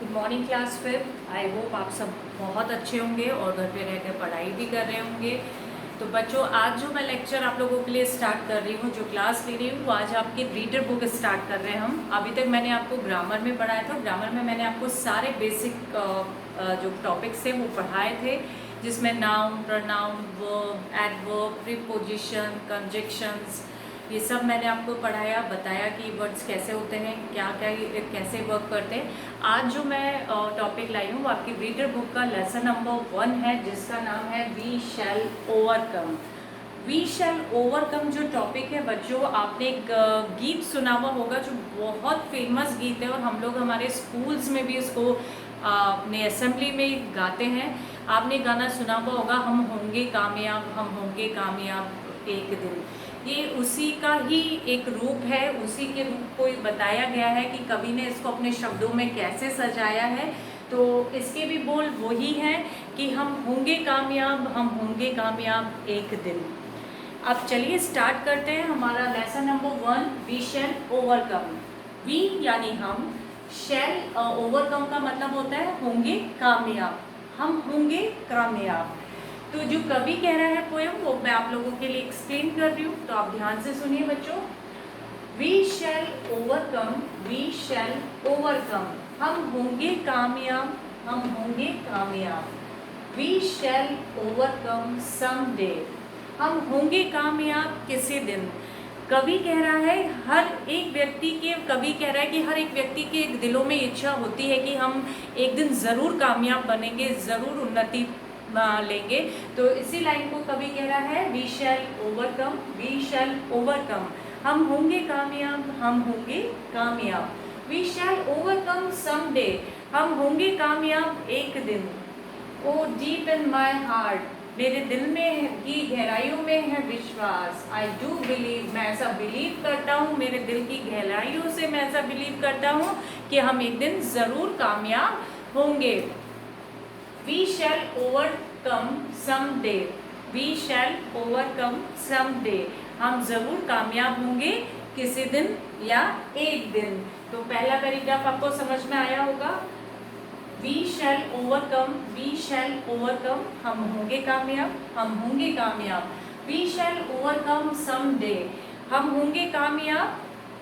Good morning class fifth. I hope आप सब बहुत अच्छे होंगे और घर पे रहकर पढ़ाई भी कर रहे होंगे। तो बच्चों, आज जो मैं लेक्चर आप लोगों के लिए स्टार्ट कर रही हूँ, जो क्लास ले रही हूँ, वो आज आपकी रीडर बुक स्टार्ट कर रहे हैं हम। अभी तक मैंने आपको ग्रामर में पढ़ाया था। ग्रामर में मैंने आपको सारे बेसिक जो टॉपिक्स थे वो पढ़ाए थे, जिसमें noun, pronoun, verb, adverb, preposition, conjunctions, ये सब मैंने आपको पढ़ाया, बताया कि वर्ड्स कैसे होते हैं, क्या क्या कैसे वर्क करते हैं। आज जो मैं टॉपिक लाई हूँ वो आपकी रीडर बुक का लेसन नंबर 1 है, जिसका नाम है we shall overcome. We shall overcome जो टॉपिक है बच्चों, आपने एक गीत सुना हुआ होगा जो बहुत फेमस गीत है और हम लोग हमारे स्कूल्स में भी इसको अपने असेंबली में गाते हैं। आपने गाना सुना हुआ होगा, हम होंगे कामयाब, हम होंगे कामयाब एक दिन। ये उसी का ही एक रूप है, उसी के रूप को बताया गया है कि कवि ने इसको अपने शब्दों में कैसे सजाया है। तो इसके भी बोल वही हैं कि हम होंगे कामयाब, हम होंगे कामयाब एक दिन। अब चलिए स्टार्ट करते हैं हमारा lesson number 1, we shall overcome. We यानी हम, शैल ओवरकम का मतलब होता है होंगे कामयाब, हम होंगे कामयाब। तो जो कवि कह रहा है पोएम, वो मैं आप लोगों के लिए एक्सप्लेन कर रही हूँ, तो आप ध्यान से सुनिए बच्चों। We shall overcome, we shall overcome, हम होंगे कामयाब, हम होंगे कामयाब। वी शैल ओवरकम समडे, हम होंगे कामयाब किसी दिन। कवि कह रहा है हर एक व्यक्ति के, कवि कह रहा है कि हर एक व्यक्ति के दिलों में इच्छा होती है कि हम एक दिन ज़रूर कामयाब बनेंगे, ज़रूर उन्नति लेंगे। तो इसी लाइन को कवि कह रहा है we shall overcome, we shall overcome, हम होंगे कामयाब, हम होंगे कामयाब। वी शैल ओवरकम समडे, हम होंगे कामयाब एक दिन। Oh deep in my heart, मेरे दिल में की गहराइयों में है विश्वास। आई डू बिलीव, मैं ऐसा बिलीव करता हूँ, मेरे दिल की गहराइयों से मैं ऐसा बिलीव करता हूँ कि हम एक दिन ज़रूर कामयाब होंगे। We shall overcome someday. We shall overcome someday. हम जरूर कामयाब होंगे किसी दिन या एक दिन। तो पहला पैराग्राफ आपको समझ में आया होगा। We shall overcome, we shall overcome, हम होंगे कामयाब, हम होंगे कामयाब। We shall overcome someday, हम होंगे कामयाब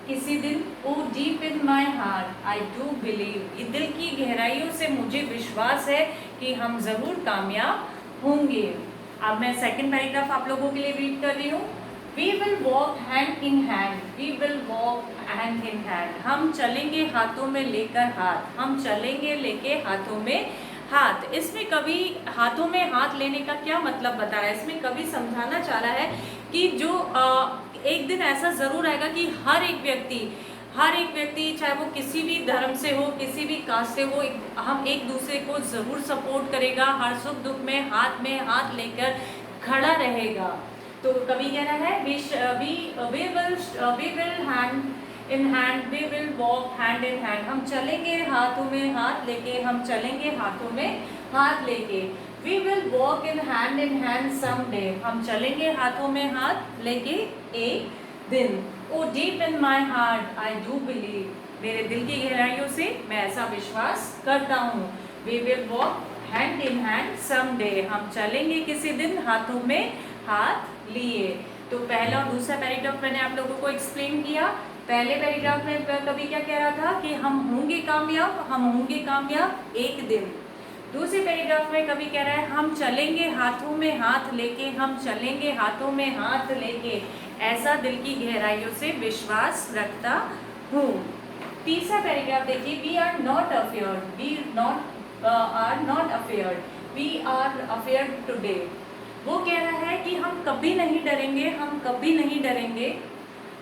किसी दिन। Oh deep in my heart I do believe, ये दिल की गहराइयों से मुझे विश्वास है कि हम ज़रूर कामयाब होंगे। अब मैं सेकंड पैराग्राफ आप लोगों के लिए रीड कर रही हूँ। We will walk hand in hand, we will walk hand in hand, हम चलेंगे हाथों में लेकर हाथ, हम चलेंगे लेके हाथों में हाथ। इसमें कवि हाथों में हाथ लेने का क्या मतलब बता रहा है? इसमें कवि समझाना चाह रहा है कि जो एक दिन ऐसा ज़रूर आएगा कि हर एक व्यक्ति चाहे वो किसी भी धर्म से हो, किसी भी कास्ट से हो, हम एक दूसरे को ज़रूर सपोर्ट करेगा, हर सुख दुख में हाथ लेकर खड़ा रहेगा। तो कवि कह रहा है we will hand in hand, we will walk hand in hand, हम चलेंगे हाथों में हाथ लेके, हम चलेंगे हाथों में हाथ लेके। We will walk in hand someday, हम चलेंगे हाथों में हाथ लेके एक दिन। Oh deep in my heart I do believe, मेरे दिल की गहराइयों से मैं ऐसा विश्वास करता हूँ। We will walk hand in hand someday, हम चलेंगे किसी दिन हाथों में हाथ लिए। तो पहला और दूसरा पैराग्राफ मैंने आप लोगों को एक्सप्लेन किया। पहले पैराग्राफ में कवि क्या कह रहा था कि हम होंगे कामयाब, हम होंगे कामयाब एक दिन। दूसरे पैराग्राफ में कवि कह रहा है हम चलेंगे हाथों में हाथ लेके, हम चलेंगे हाथों में हाथ लेके, ऐसा दिल की गहराइयों से विश्वास रखता हूँ। तीसरा पैराग्राफ देखिए, we are not afraid, we are not afraid, we are afraid today. वो कह रहा है कि हम कभी नहीं डरेंगे, हम कभी नहीं डरेंगे।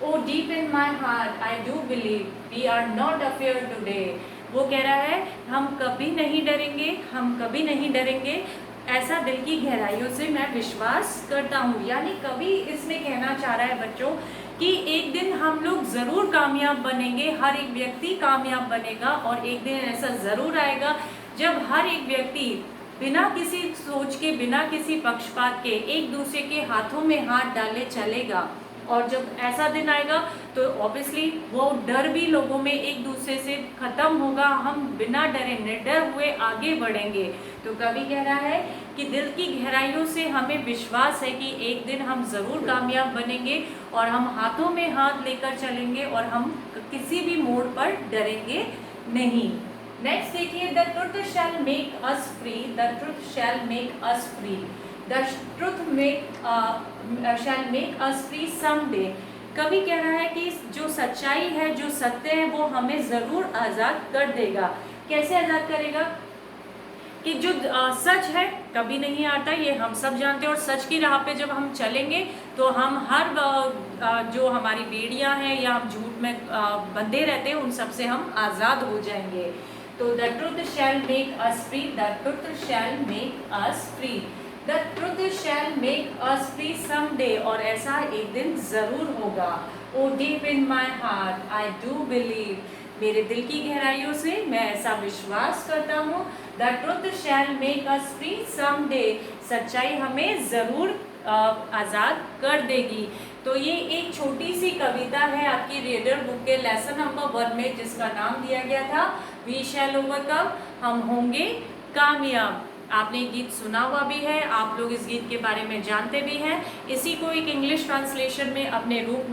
Oh deep in my heart I do believe, we are not afraid today. वो कह रहा है हम कभी नहीं डरेंगे, हम कभी नहीं डरेंगे, ऐसा दिल की गहराइयों से मैं विश्वास करता हूँ। यानी कवि इसमें कहना चाह रहा है बच्चों कि एक दिन हम लोग ज़रूर कामयाब बनेंगे, हर एक व्यक्ति कामयाब बनेगा, और एक दिन ऐसा ज़रूर आएगा जब हर एक व्यक्ति बिना किसी सोच के, बिना किसी पक्षपात के एक दूसरे के हाथों में हाथ डाले चलेगा। और जब ऐसा दिन आएगा तो ऑब्वियसली वो डर भी लोगों में एक दूसरे से खत्म होगा, हम बिना डरे निडर हुए आगे बढ़ेंगे। तो कवि कह रहा है कि दिल की गहराइयों से हमें विश्वास है कि एक दिन हम ज़रूर कामयाब बनेंगे और हम हाथों में हाथ लेकर चलेंगे और हम किसी भी मोड़ पर डरेंगे नहीं। नेक्स्ट देखिए, the truth shall make us free, the truth shall make us free, the truth shall make us free someday. कवि कह रहा है कि जो सच्चाई है, जो सत्य है, वो हमें ज़रूर आज़ाद कर देगा। कैसे आज़ाद करेगा? कि जो सच है कभी नहीं आता, ये हम सब जानते हैं, और सच की राह पे जब हम चलेंगे तो हम हर जो हमारी बेड़ियां हैं या हम झूठ में बंधे रहते हैं, उन सब से हम आज़ाद हो जाएंगे। तो the truth shall make us free, the truth shall make us free, the truth shall make us free someday, और ऐसा एक दिन ज़रूर होगा। Oh deep in my heart I do believe, मेरे दिल की गहराइयों से मैं ऐसा विश्वास करता हूँ, the truth shall make us free someday, सच्चाई हमें ज़रूर आज़ाद कर देगी। तो ये एक छोटी सी कविता है आपकी रीडर बुक के लेसन नंबर 1 में, जिसका नाम दिया गया था वी शैल ओवरकम, हम होंगे कामयाब। आपने गीत सुना हुआ भी है, आप लोग इस गीत के बारे में जानते भी हैं। इसी को एक इंग्लिश ट्रांसलेशन में अपने रूप